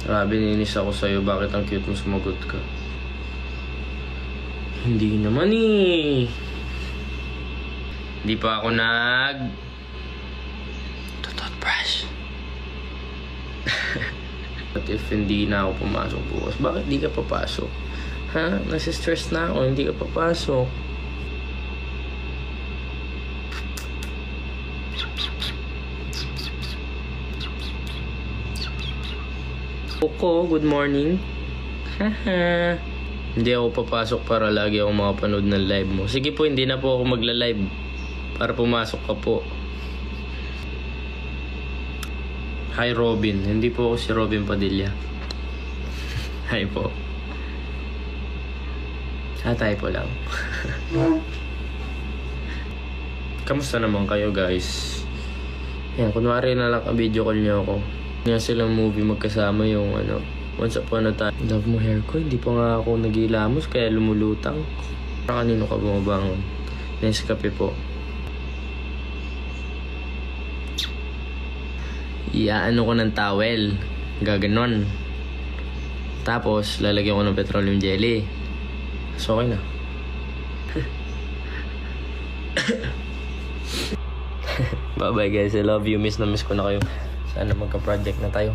Grabe, ninis ako sa'yo. Bakit ang cute mo sumagot ka? Hindi naman eh. Hindi pa ako toothbrush. But if hindi na ako pumasok bukas, bakit di ka papasok? Ha? Nasa-stress na ako, hindi ka papasok. Coco, good morning. Haha. Hindi ako papasok para lagi ako makapanood ng live mo. Sige po, hindi na po ako magla-live para pumasok ka po. Hi Robin. Hindi po ako si Robin Padilla. Hi po. Hatay po lang. Kamusta naman kayo guys? Yan, kunwari na lang ka-video call niyo ako. Nga silang movie magkasama yung Once Upon a Time. Love mo hair ko, hindi pa nga ako nagilamos kaya lumulutang. Para kanino ka bumabangon? Nescafe po. Iaano ko ng towel. Gaganon. Tapos, lalagyan ko ng petroleum jelly. So, okay na. Bye bye guys, I love you. Miss na miss ko na kayo. Sana magka-project na tayo.